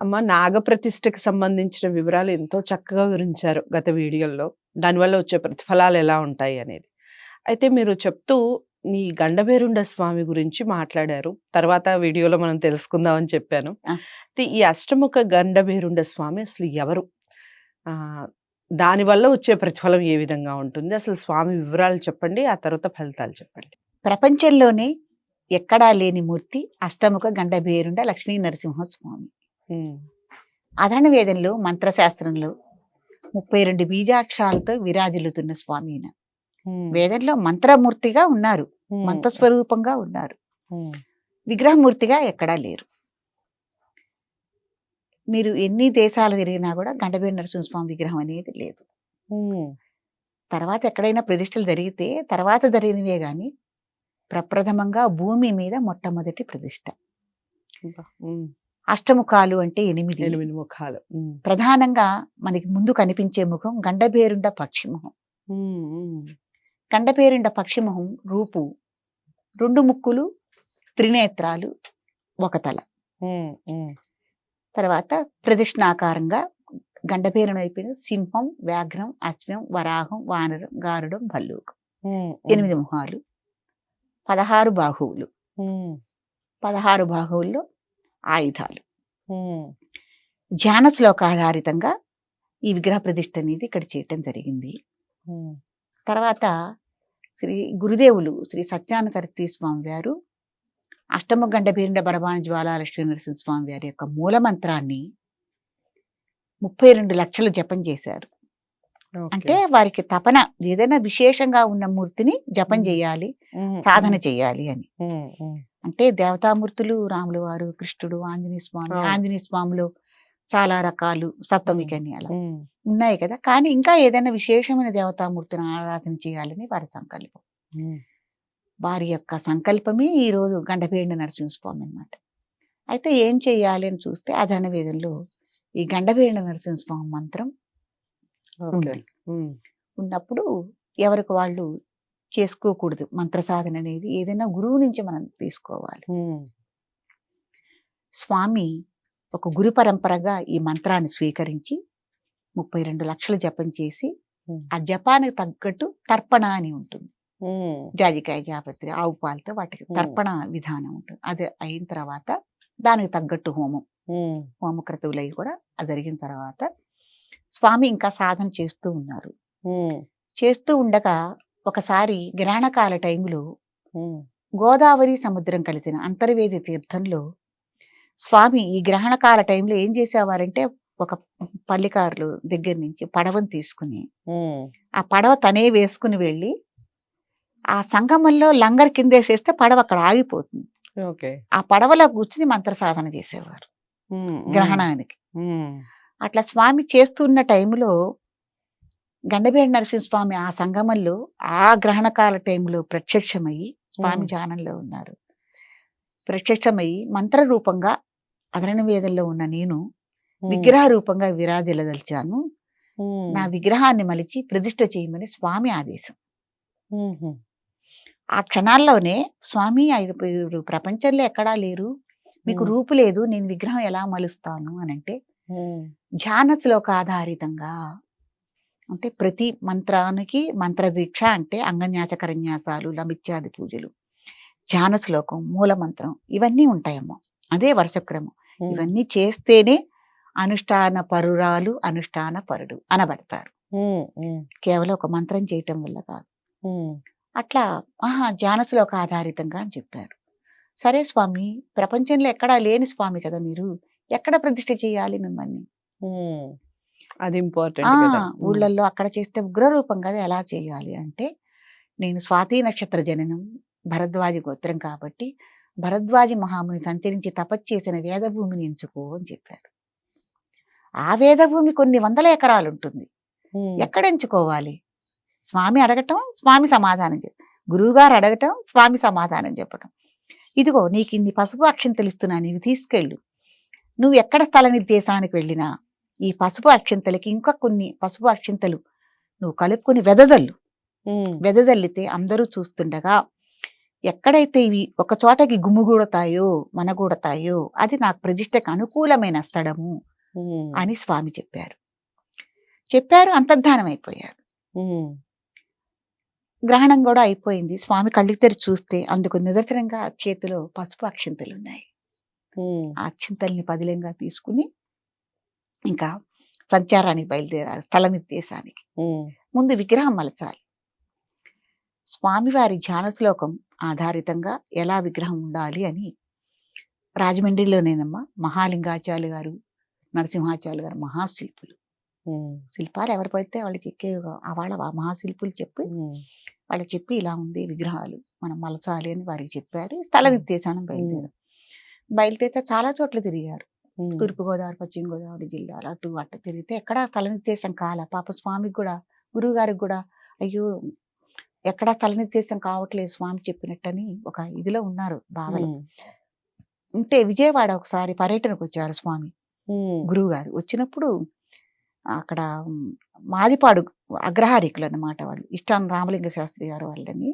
అమ్మ నాగప్రతిష్ఠకి సంబంధించిన వివరాలు ఎంతో చక్కగా వివరించారు గత వీడియోల్లో. దానివల్ల వచ్చే ప్రతిఫలాలు ఎలా ఉంటాయి అనేది. అయితే మీరు చెప్తూ ఈ గండభేరుండ స్వామి గురించి మాట్లాడారు. తర్వాత వీడియోలో మనం తెలుసుకుందామని చెప్పాను. ఆ! అయితే ఈ అష్టముఖ గండభేరుండ స్వామి అసలు ఎవరు? ఆహ్, దానివల్ల వచ్చే ప్రతిఫలం ఏ విధంగా ఉంటుంది? అసలు స్వామి వివరాలు చెప్పండి. ఆ తర్వాత ఫలితాలు చెప్పండి. ప్రపంచంలోనే ఎక్కడా లేని మూర్తి అష్టముఖ గండభేరుండ లక్ష్మీ నరసింహస్వామి. హ్మ్. అధర్ణ వేదంలో మంత్రశాస్త్రంలో 32 బీజాక్షరాలతో విరాజిల్లుతున్న స్వామి ఈయన. హ్మ్. వేదంలో మంత్రమూర్తిగా ఉన్నారు. హ్మ్. మంత్రస్వరూపంగా ఉన్నారు. హ్మ్. విగ్రహమూర్తిగా ఎక్కడా లేరు. మీరు ఎన్ని దేశాలు తిరిగినా కూడా గండభేరు నరసింహస్వామి విగ్రహం అనేది లేదు. హ్మ్. తర్వాత ఎక్కడైనా ప్రతిష్టలు జరిగితే తర్వాత జరిగినవే గాని ప్రప్రథమంగా భూమి మీద మొట్టమొదటి ప్రతిష్ట. అబ్బా! హ్మ్. అష్టముఖాలు అంటే 8. 8 ముఖాలు. హ్మ్. ప్రధానంగా మనకి ముందు కనిపించే ముఖం గండభేరుండ పక్షి మొహం. హ్మ్. హ్మ్. గండభేరుండ పక్షి మొహం రూపు 2 ముక్కులు, త్రినేత్రాలు, ఒక తల. హ్మ్. హ్మ్. తర్వాత ప్రదక్షిణాకారంగా గండభేరుని అయిపోయిన సింహం, వ్యాఘ్రం, అశ్వం, వరాహం, వానరం, గారుడం, భల్లూకం. హ్మ్. హ్మ్. 8 మొహాలు, 16 బాహువులు. హ్మ్. 16 బాహువుల్లో ఆయుధాలు. హ్మ్. ధ్యాన శ్లోకాధారితంగా ఈ విగ్రహ ప్రతిష్ఠ అనేది ఇక్కడ చేయటం జరిగింది. హ్మ్. తర్వాత శ్రీ గురుదేవులు శ్రీ సత్యానంద స్వామి వారు అష్టమ గండభేరుండ బరబాన జ్వాలా లక్ష్మీ నరసింహ స్వామి వారి యొక్క మూల మంత్రాన్ని 32 లక్షలు జపం చేశారు. ఓకే. అంటే వారికి తపన ఏదైనా విశేషంగా ఉన్న మూర్తిని జపం హ్మ్. చేయాలి, హ్మ్. సాధన హ్మ్. చేయాలి అని. హ్మ్. హ్మ్. అంటే దేవతామూర్తులు రాములు వారు, కృష్ణుడు, ఆంజనేయ స్వామి. అవును. ఆంజనేయ స్వామిలో చాలా రకాలు హ్మ్. సప్తమికని అలా హ్మ్. ఉన్నాయి కదా! కానీ ఇంకా ఏదైనా విశేషమైన దేవతామూర్తిని ఆరాధన చేయాలని వారి సంకల్పం. హ్మ్. వారి యొక్క సంకల్పమే ఈరోజు గండభేరుండ నరసింహస్వామి అన్నమాట. అయితే ఏం చేయాలి అని చూస్తే అధర్ణ వేదంలో ఈ గండభేరుండ నరసింహస్వామి మంత్రం ఓకే. ఉంది. హ్మ్. ఉన్నప్పుడు ఎవరికి వాళ్ళు చేసుకోకూడదు. మంత్ర సాధన అనేది ఏదైనా గురువు నుంచి మనం తీసుకోవాలి. హ్మ్. స్వామి ఒక గురు పరంపరగా ఈ మంత్రాన్ని స్వీకరించి 32 లక్షలు జపం చేసి హ్మ్. ఆ జపానికి తగ్గట్టు తర్పణ అని ఉంటుంది. హ్మ్. జాజికాయ, జాపత్రి, ఆవు పాలతో వాటికి హ్మ్. తర్పణ విధానం ఉంటుంది. అది అయిన తర్వాత దానికి తగ్గట్టు హోమం, హ్మ్. హోమక్రతువులవి కూడా అది జరిగిన తర్వాత స్వామి ఇంకా సాధన చేస్తూ ఉన్నారు. హ్మ్. చేస్తూ ఉండగా ఒకసారి గ్రహణకాల టైంలో హ్మ్. గోదావరి సముద్రం కలిసిన అంతర్వేది తీర్థంలో స్వామి ఈ గ్రహణకాల టైంలో ఏం చేసేవారంటే ఒక పల్లికారులు దగ్గర నుంచి పడవను తీసుకుని హ్మ్. ఆ పడవ తనే వేసుకుని వెళ్ళి ఆ సంగమంలో లంగర్ కిందేసేస్తే పడవ అక్కడ ఆగిపోతుంది. ఓకే. ఆ పడవలో కూర్చుని మంత్ర సాధన చేసేవారు హ్మ్. హ్మ్. గ్రహణానికి. హ్మ్. అట్లా స్వామి చేస్తున్న టైంలో గండభేరు నరసింహస్వామి ఆ సంగమంలో ఆ గ్రహణకాల టైంలో ప్రత్యక్షమయ్యి స్వామి హ్మ్. ధ్యానంలో ఉన్నారు. ప్రత్యక్షమయ్యి మంత్ర రూపంగా అధర్ణ వేదంలో ఉన్న నేను హ్మ్. విగ్రహ రూపంగా విరాజిల్లదలిచాను. నా హ్మ్. విగ్రహాన్ని మలిచి ప్రతిష్ఠ చేయమని స్వామి ఆదేశం. హుహు. ఆ క్షణాల్లోనే స్వామి ఇప్పుడు ప్రపంచంలో ఎక్కడా లేరు. మీకు హ్మ్. రూపు లేదు. నేను విగ్రహం ఎలా మలుస్తాను అనంటే హ్మ్. ధ్యాన శ్లోక ఆధారితంగా అంటే ప్రతి మంత్రానికి మంత్రదీక్ష అంటే అంగన్యాస కరన్యాసాలు, లమిత్యాది పూజలు, ధ్యాన శ్లోకం, మూల మంత్రం ఇవన్నీ ఉంటాయమ్మా. అదే వరుసక్రమం. హ్మ్. ఇవన్నీ చేస్తేనే అనుష్ఠాన పరురాలు, అనుష్ఠాన పరుడు అనబడతారు. హ్మ్. హ్మ్. కేవలం ఒక మంత్రం చేయటం వల్ల కాదు. హ్మ్. అట్లా ధ్యాన శ్లోక ఆధారితంగా అని చెప్పారు. సరే స్వామి, ప్రపంచంలో ఎక్కడా లేని స్వామి కదా మీరు. ఎక్కడ ప్రతిష్ఠ చేయాలి మిమ్మల్ని? హ్మ్. అది ఆ! ఇంపార్టెంట్ గదా! హ్మ్. ఊళ్ళల్లో అక్కడ చేస్తే ఉగ్రరూపం కదా! ఎలా చేయాలి అంటే, నేను స్వాతి నక్షత్ర జననం, భరద్వాజ గోత్రం కాబట్టి, భరద్వాజ మహాముని సంచరించి తపస్సు చేసిన వేదభూమిని ఎంచుకో అని చెప్పారు. ఆ వేదభూమి కొన్ని వందల ఎకరాలుంటుంది. హ్మ్. ఎక్కడ ఎంచుకోవాలి? స్వామి అడగటం, స్వామి సమాధానం గురువుగారు అడగటం, స్వామి సమాధానం చెప్పటం. ఇదిగో నీకిన్ని పసుపు అక్షింతలు ఇస్తున్నాను, ఇవి తీసుకెళ్ళు. నువ్వు ఎక్కడ స్థల నిర్దేశానికి వెళ్ళినా ఈ పసుపు అక్షింతలకి ఇంకా కొన్ని పసుపు అక్షింతలు నువ్వు కలుపుకొని వెదజల్లు. హ్మ్. వెదజల్లితే అందరూ చూస్తుండగా ఎక్కడైతే ఇవి ఒక చోటకి గుమ్ముగూడతాయో మనగూడతాయో అది నాకు ప్రతిష్టకు అనుకూలమైన స్థలము ఉమ్, అని స్వామి చెప్పారు అంతర్ధానం అయిపోయారు. ఉమ్, గ్రహణం కూడా అయిపోయింది. స్వామి కళ్ళు తెరిచి చూస్తే అందుకు నిదర్శనంగా చేతిలో పసుపు అక్షింతలు ఉన్నాయి. ఉమ్, ఆ అక్షింతల్ని పదిలంగా తీసుకుని ఇంకా సంచారానికి బయలుదేరారు స్థల నిర్దేశానికి. ఉమ్, ముందు విగ్రహం మలచాలి. స్వామివారి ధ్యాన శ్లోకం ఆధారితంగా ఎలా విగ్రహం ఉండాలి అని రాజమండ్రిలోనేనమ్మా మహాలింగాచార్య గారు, నరసింహాచార్య గారు మహాశిల్పులు. ఉమ్, శిల్పాలు ఎవరు పడితే వాళ్ళు చెక్కే వాళ్ళ మహాశిల్పులు చెప్పి ఉమ్, వాళ్ళకి చెప్పి ఇలా ఉంది విగ్రహాలు మనం మలచాలి అని వారికి చెప్పారు. స్థల నిర్దేశానం బయలుదేరితే చాలా చోట్ల తిరిగారు. ఉమ్, తూర్పుగోదావరి, పశ్చిమ గోదావరి జిల్లాలు అటు తిరిగితే ఎక్కడా స్థల నిర్దేశం కాల. పాప స్వామికి కూడా గురువు గారికి కూడా అయ్యో ఎక్కడా స్థల నిర్దేశం కావట్లేదు స్వామి చెప్పినట్టని ఒక ఇదిలో ఉన్నారు బాధలు. ఉమ్, ఉంటే విజయవాడ ఒకసారి పర్యటనకు వచ్చారు స్వామి ఉమ్, గురువు గారు. వచ్చినప్పుడు అక్కడ మాదిపాడు అగ్రహారికులు అన్నమాట వాళ్ళు, ఇష్టాన్ రామలింగ శాస్త్రి గారు వాళ్ళని.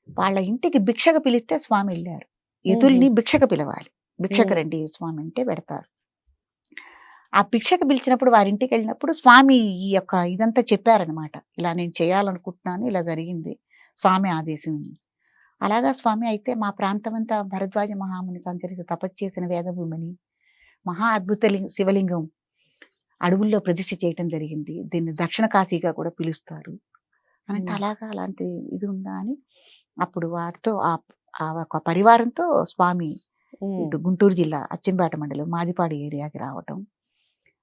వాళ్ళ ఇంటికి భిక్షకు పిలిస్తే స్వామి వెళ్ళారు. ఎదుల్ని భిక్షకు పిలవాలి, భిక్షకు రండి స్వామి అంటే పెడతారు. ఆ భిక్షకు పిలిచినప్పుడు వారింటికి వెళ్ళినప్పుడు స్వామి ఈ యొక్క ఇదంతా చెప్పారనమాట. ఇలా నేను చేయాలనుకుంటున్నాను, ఇలా జరిగింది, స్వామి ఆదేశం. అలాగా స్వామి అయితే మా ప్రాంతం అంతా భరద్వాజ మహాముని సంచరించి తపస్సు చేసిన వేదభూమిని మహా అద్భుత శివలింగం అడవుల్లో ప్రతిష్ఠ చేయటం జరిగింది. దీన్ని దక్షిణ కాశీగా కూడా పిలుస్తారు అంటే అలాగా అలాంటి ఇది ఉందా అని అప్పుడు వారితో ఆ ఒక పరివారంతో స్వామి ఇటు గుంటూరు జిల్లా అచ్చంపేట మండలం మాదిపాడు ఏరియాకి రావటం.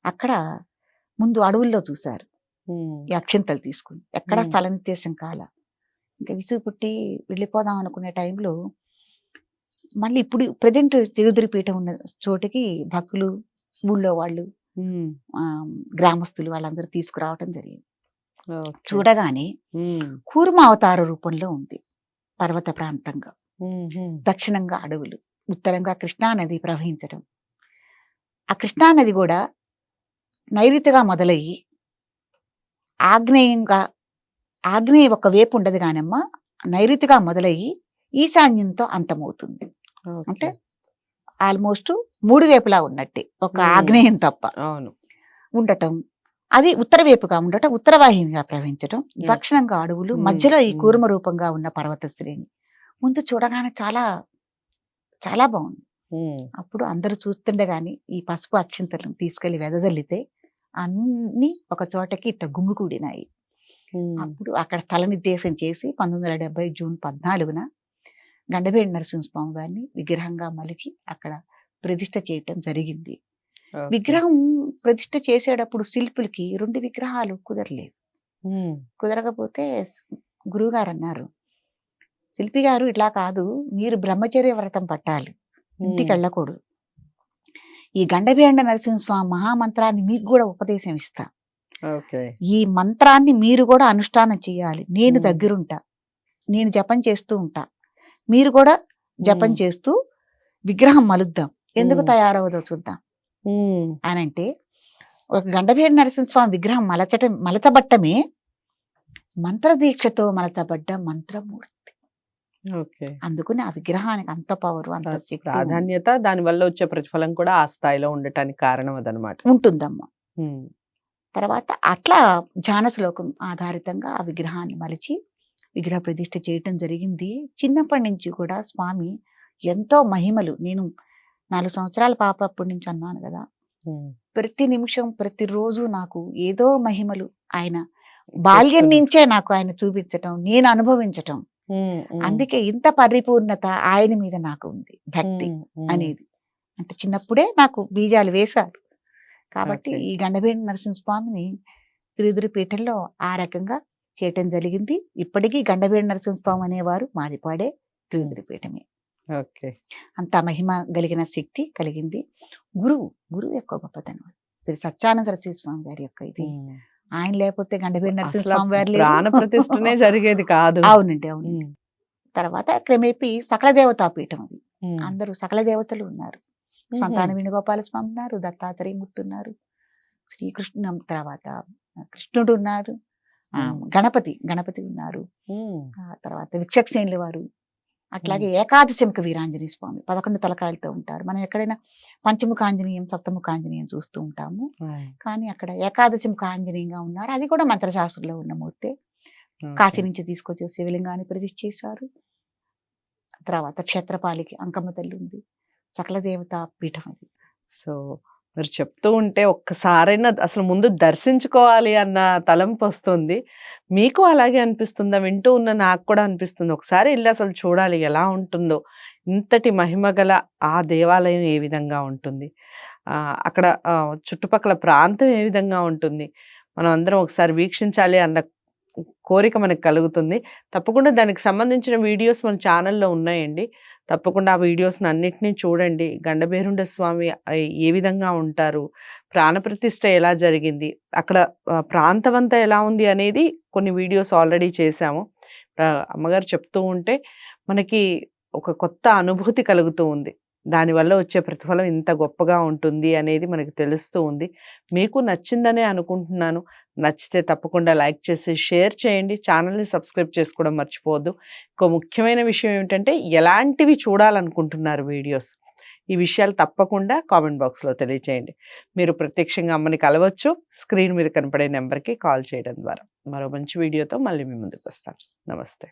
అక్కడ ముందు అడవుల్లో చూశారు ఈ అక్షింతలు తీసుకుని. ఎక్కడ స్థల నిర్దేశం కాల. ఇంకా విసుగు పుట్టి వెళ్ళిపోదాం అనుకునే టైంలో మళ్ళీ ఇప్పుడు ప్రజెంట్ తిరుదిరి పీఠం ఉన్న చోటికి భక్తులు, ఊళ్ళో వాళ్ళు, గ్రామస్తులు వాళ్ళందరూ తీసుకురావటం జరిగింది. చూడగానే కూర్మ అవతార రూపంలో ఉంది. పర్వత ప్రాంతంగా, దక్షిణంగా అడవులు, ఉత్తరంగా కృష్ణానది ప్రవహించడం. ఆ కృష్ణానది కూడా నైరుతిగా మొదలయ్యి ఆగ్నేయ ఒక వైపు ఉండదు కానమ్మా, నైరుతిగా మొదలయ్యి ఈశాన్యంతో అంతమవుతుంది. అంటే ఆల్మోస్ట్ 3 వైపులా ఉన్నట్టే, ఒక ఆగ్నేయం తప్ప ఉండటం. అది ఉత్తర వైపుగా ఉండటం, ఉత్తరవాహినిగా ప్రవహించటం, దక్షిణంగా అడవులు, మధ్యలో ఈ కూర్మ రూపంగా ఉన్న పర్వత శ్రేణి. ముందు చూడగానే చాలా చాలా బాగుంది. అప్పుడు అందరూ చూస్తుండగానే ఈ పసుపు అక్షింతలను తీసుకెళ్లి వెదజల్లితే అన్ని ఒక చోటకి ఇట్ట గుమ్మికూడినాయి. అప్పుడు అక్కడ స్థల నిర్దేశం చేసి 1970 జూన్ 14న గండవేడి నరసింహస్వామి గారిని విగ్రహంగా మలిచి అక్కడ ప్రతిష్ఠ చేయటం జరిగింది. విగ్రహం ప్రతిష్ఠ చేసేటప్పుడు శిల్పులకి 2 విగ్రహాలు కుదరలేదు. కుదరకపోతే గురువుగారు అన్నారు, శిల్పి గారు ఇట్లా కాదు, మీరు బ్రహ్మచర్య వ్రతం పట్టాలి, ఇంటికి వెళ్ళకూడదు. ఈ గండభేండ నరసింహస్వామి మహామంత్రాన్ని మీకు కూడా ఉపదేశం ఇస్తా. ఈ మంత్రాన్ని మీరు కూడా అనుష్ఠానం చేయాలి. నేను దగ్గరుంటా, నేను జపం చేస్తూ ఉంటా, మీరు కూడా జపం చేస్తూ విగ్రహం మలుద్దాం, ఎందుకు తయారవదో చూద్దాం అని అంటే, ఒక గండభేండ నరసింహస్వామి విగ్రహం మలచబట్టమే మంత్రదీక్షతో మలచబడ్డ మంత్రమూర్తి. అందుకని ఆ విగ్రహానికి అంత పవర్, అంత శక్తి, ప్రాధాన్యత, దాని వల్ల వచ్చే ప్రతిఫలం కూడా ఆ స్థాయిలో ఉండటానికి కారణం అదనమాట ఉంటుందమ్మా. తర్వాత అట్లా ధ్యాన శ్లోకం ఆధారితంగా ఆ విగ్రహాన్ని మలిచి విగ్రహ ప్రతిష్ఠ చేయటం జరిగింది. చిన్నప్పటి నుంచి కూడా స్వామి ఎంతో మహిమలు, నేను 4 సంవత్సరాల పాప అప్పటి నుంచి అన్నాను కదా, ప్రతి నిమిషం ప్రతిరోజు నాకు ఏదో మహిమలు ఆయన బాల్యం నుంచే నాకు ఆయన చూపించటం, నేను అనుభవించటం. అందుకే ఇంత పరిపూర్ణత ఆయన మీద నాకు ఉంది, భక్తి అనేది. అంటే చిన్నప్పుడే నాకు బీజాలు వేశారు. కాబట్టి ఈ గండభేండ నరసింహస్వామిని తిరుదిరి పీఠంలో ఆ రకంగా చేయటం జరిగింది. ఇప్పటికీ గండభేండ నరసింహస్వామి అనేవారు మాదిపాడే తిరుదిరి పీఠమే. అంత మహిమ కలిగిన శక్తి కలిగింది. గురువు యొక్క గొప్పతనం శ్రీ సత్యానంద సరస్వతి స్వామి గారి యొక్క ఇది. ఆయన లేకపోతే గండభేండ నరసింహస్వామి గారు ప్రాణ ప్రతిష్ఠనే జరిగేది కాదు. అవునండి, అవును. తర్వాత క్రమేపీ సకల దేవతా పీఠం అది. అందరూ సకల దేవతలు ఉన్నారు. సంతాన వేణుగోపాల స్వామి ఉన్నారు, దత్తాత్రేయమూర్తి ఉన్నారు, శ్రీకృష్ణ, తర్వాత కృష్ణుడు ఉన్నారు, గణపతి ఉన్నారు, తర్వాత విక్షక్సేనుల వారు, అట్లాగే ఏకాదశిముఖ వీరాంజనేయ స్వామి 11 తలకాయలతో ఉంటారు. మనం ఎక్కడైనా పంచముఖ ఆంజనేయం, సప్తముఖ ఆంజనేయం చూస్తూ ఉంటాము. కానీ అక్కడ ఏకాదశిముఖ ఆంజనేయంగా ఉన్నారు. అది కూడా మంత్రశాస్త్రంలో ఉన్న మూర్తే. కాశీ నుంచి తీసుకొచ్చి శివలింగాన్ని ప్రతిష్ఠ చేశారు. తర్వాత క్షేత్రపాలికి అంకమ్మ తల్లి ఉంది. సకల దేవత పీఠం అది. సో మీరు చెప్తూ ఉంటే ఒక్కసారైనా అసలు ముందు దర్శించుకోవాలి అన్న తలంపు వస్తుంది. మీకు అలాగే అనిపిస్తుందా? వింటూ ఉన్న నాకు కూడా అనిపిస్తుంది. ఒకసారి ఎళ్లి అసలు చూడాలి ఎలా ఉంటుందో. ఇంతటి మహిమ గల ఆ దేవాలయం ఏ విధంగా ఉంటుంది? అక్కడ చుట్టుపక్కల ప్రాంతం ఏ విధంగా ఉంటుంది? మనం అందరం ఒకసారి వీక్షించాలి అన్న కోరిక మనకు కలుగుతుంది. తప్పకుండా దానికి సంబంధించిన వీడియోస్ మన ఛానల్‌లో ఉన్నాయండి. తప్పకుండా ఆ వీడియోస్‌ని అన్నిటిని చూడండి. గండభేరుండ స్వామి ఏ విధంగా ఉంటారు? ప్రాణప్రతిష్ఠ ఎలా జరిగింది? అక్కడ ప్రాంతమంతా ఎలా ఉంది అనేది కొన్ని వీడియోస్ ఆల్రెడీ చేశాము. అమ్మగారు చెప్తూ ఉంటే మనకి ఒక కొత్త అనుభూతి కలుగుతూ ఉంది. దానివల్ల వచ్చే ప్రతిఫలం ఇంత గొప్పగా ఉంటుంది అనేది మనకు తెలుస్తూ ఉంది. మీకు నచ్చిందనే అనుకుంటున్నాను. నచ్చితే తప్పకుండా లైక్ చేసి షేర్ చేయండి. ఛానల్‌ని సబ్స్క్రైబ్ చేసుకోవడం మర్చిపోవద్దు. ఇంకో ముఖ్యమైన విషయం ఏమిటంటే ఎలాంటివి చూడాలనుకుంటున్నారు వీడియోస్? ఈ విషయాలు తప్పకుండా కామెంట్ బాక్స్‌లో తెలియజేయండి. మీరు ప్రత్యక్షంగా అమ్మని కలవచ్చు. స్క్రీన్ మీద కనపడే నెంబర్‌కి కాల్ చేయడం ద్వారా. మరో మంచి వీడియోతో మళ్ళీ మీ ముందుకు వస్తాను. నమస్తే.